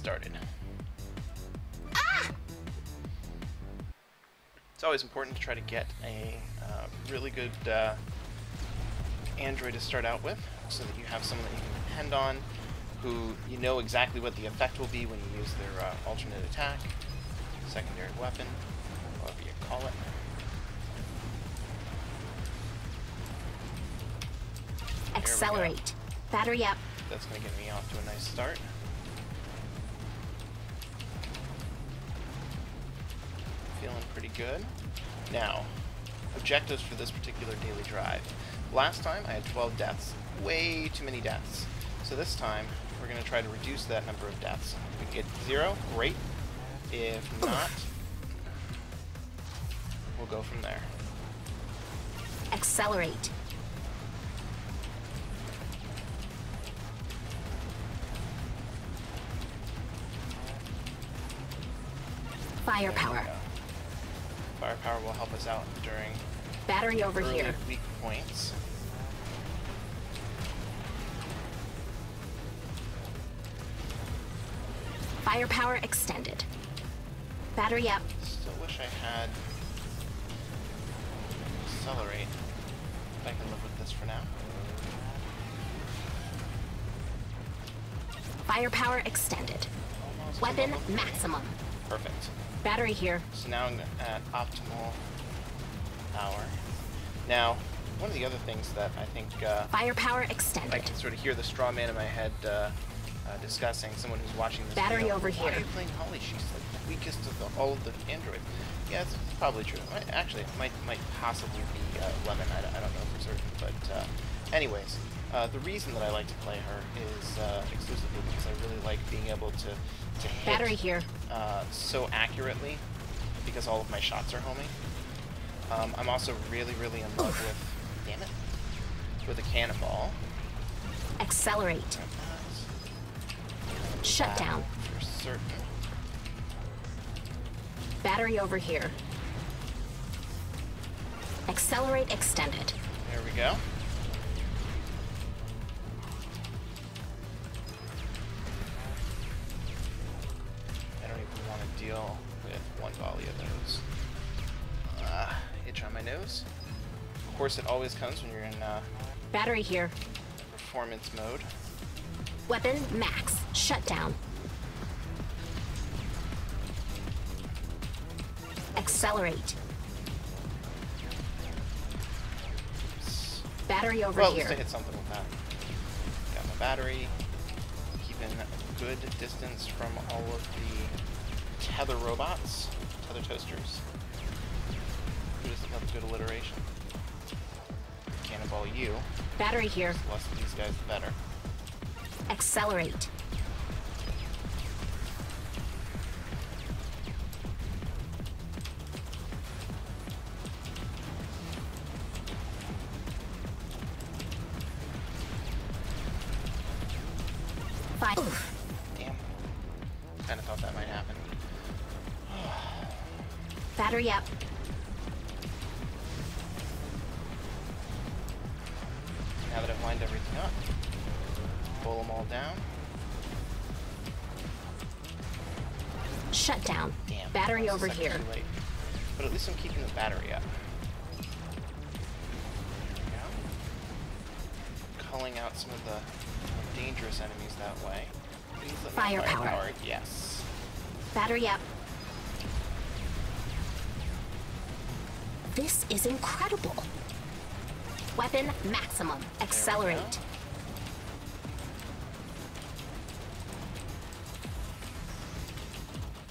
started. Ah! It's always important to try to get a really good android to start out with, so that you have someone that you can depend on, who you know exactly what the effect will be when you use their alternate attack, secondary weapon, whatever you call it. Accelerate. Battery up. That's going to get me off to a nice start. Feeling pretty good. Now, objectives for this particular daily drive. Last time I had 12 deaths. Way too many deaths. So this time we're going to try to reduce that number of deaths. If we can get 0, great. If not, we'll go from there. Accelerate. Firepower. Firepower will help us out during battery over early here. Weak points. Firepower extended. Battery up. Still wish I had accelerate. I can live with this for now. Firepower extended. Almost Weapon level 3. maximum. Perfect. Battery here. So now I'm at optimal power. Now, one of the other things that I think firepower extended. I can sort of hear the straw man in my head discussing, someone who's watching this battery video, over why here. are you playing Holly? She's like the weakest of all of the androids. Yeah, it's probably true. Actually, it might possibly be 11. I don't know for certain. But anyways, the reason that I like to play her is exclusively because I really like being able to hit battery here. So accurately, because all of my shots are homing. I'm also really in love with, damn it, with a cannonball. Accelerate. Shut down. For certain. Battery over here. Accelerate extended. There we go. I don't even want to deal with one volley of those. Itch on my nose. Of course, it always comes when you're in battery here. Performance mode. Weapon max. Shut down. Accelerate. Battery over well, here. At least I hit something with that. Got my battery. Keeping a good distance from all of the tether robots, tether toasters. Who doesn't love good alliteration? Cannonball you. Battery here. The less of these guys, the better. Accelerate. Damn. Kind of thought that might happen. Battery up. Now that I've lined everything up, pull them all down. Shut down. Damn. Battery That's a over second here. too late. But at least I'm keeping the battery up. There we go. Culling out some of the dangerous enemies that way. Please let me Firepower. Yes. Battery up. This is incredible. Weapon maximum. Accelerate.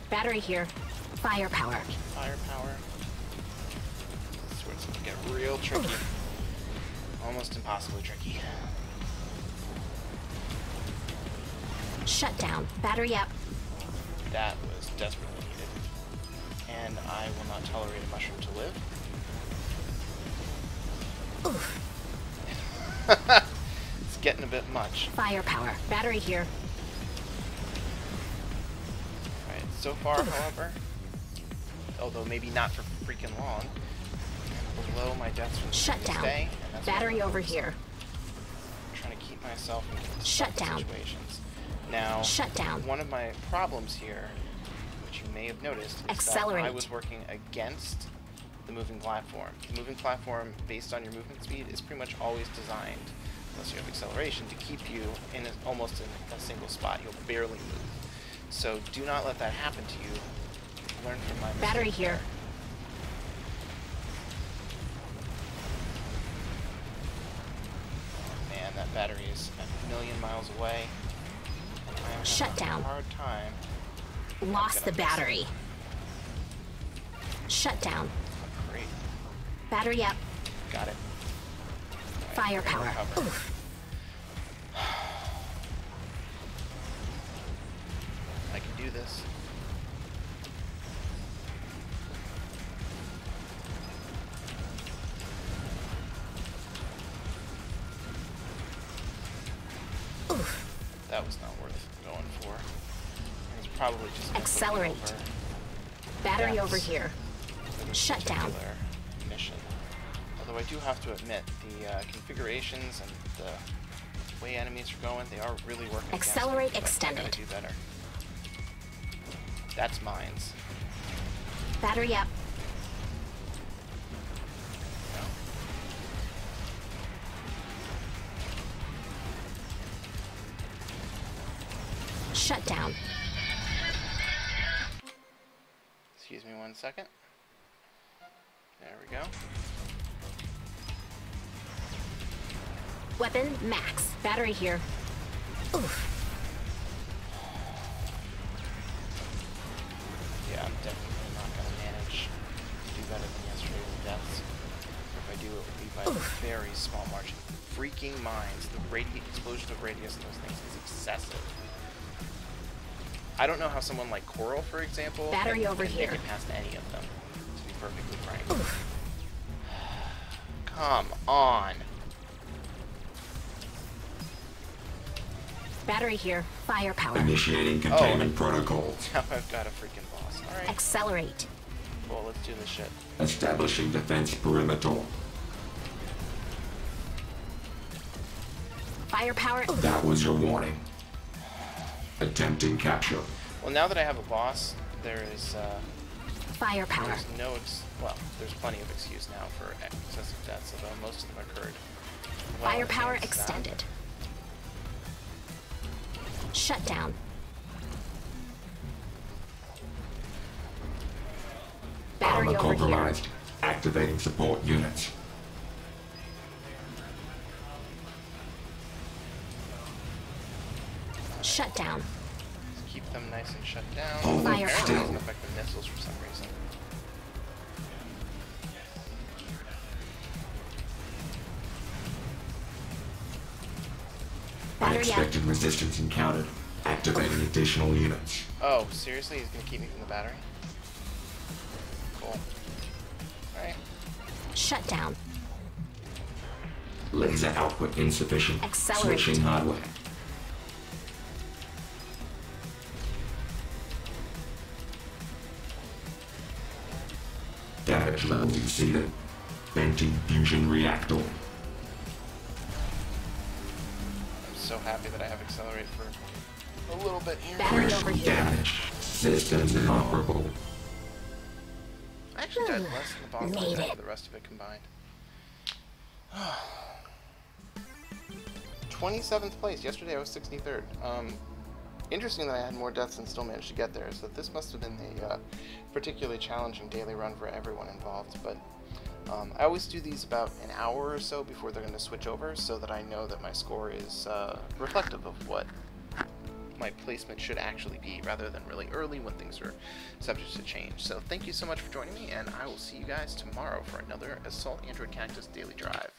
Battery here. Firepower. Firepower. This is where it's going to get real tricky. Almost impossibly tricky. Shut down. Battery up. That was desperately needed. And I will not tolerate a mushroom to live. Oof. It's getting a bit much. Firepower. Battery here. Alright, so far, however, although maybe not for freaking long, I'm below my deaths from the Shut previous down. day, and that's Battery what I'm over here. trying to keep myself in Shut down. situations. Now, Shut down. one of my problems here, which you may have noticed, is Accelerate. that I was working against the moving platform. The moving platform, based on your movement speed, is pretty much always designed, unless you have acceleration, to keep you in almost in a single spot. You'll barely move. So do not let that happen to you. Learn from my mistake. Battery here. Oh, man, that battery is a million miles away. And I am Shut having down. a hard time. Lost the battery. Shut down. Great. Battery up. Got it. Firepower. Recover. Oof. I can do this. Oof. That was not worth going for. It's probably just gonna put me Accelerate. over Battery depths over here. for this Shut down. particular mission. Although I do have to admit, the configurations and the way enemies are going, they are really working Accelerate against me, but I extended. gotta do better. That's mines. Battery up. No. Shut down. Excuse me 1 second. There we go. Weapon max. Battery here. Oof. Yeah, I'm definitely not going to manage to do better than yesterday's deaths. If I do, it would be by a very small margin. Freaking mines. The explosion of radius in those things is excessive. I don't know how someone like Coral, for example, Battery over can here. make it past any of them, to be perfectly frank. Come on. Battery here. Firepower. Initiating containment protocols. Now I've got a freaking boss. Alright, Accelerate. cool, let's do this shit. Establishing defense perimeter. Firepower. Oof. That was your warning. Attempting capture. Well, now that I have a boss, there is, Firepower. there's no, well, there's plenty of excuse now for excessive deaths, although most of them occurred. well Firepower against that. extended. Shut down. Battery Armor over here. compromised. Activating support units. Shut down. Just keep them nice and shut down. Hold Fire Apparently it still. doesn't affect the missiles for some reason. Battery up. Unexpected resistance encountered. Activating additional units. Oh, seriously? He's gonna keep me from the battery? Cool. Alright. Shut down. Laser output insufficient. Accelerate. Switching hardware. Damage level exceeded. Venting fusion reactor. I'm so happy that I have Accelerate for a little bit here. Battery over Critical here. damage. Systems inoperable. I actually died less than the boss Made than it. the rest of it combined. 27th place. Yesterday I was 63rd. Interesting that I had more deaths and still managed to get there, is that this must have been a particularly challenging daily run for everyone involved, but I always do these about an hour or so before they're going to switch over, so that I know that my score is reflective of what my placement should actually be, rather than really early when things are subject to change. So thank you so much for joining me, and I will see you guys tomorrow for another Assault Android Cactus Daily Drive.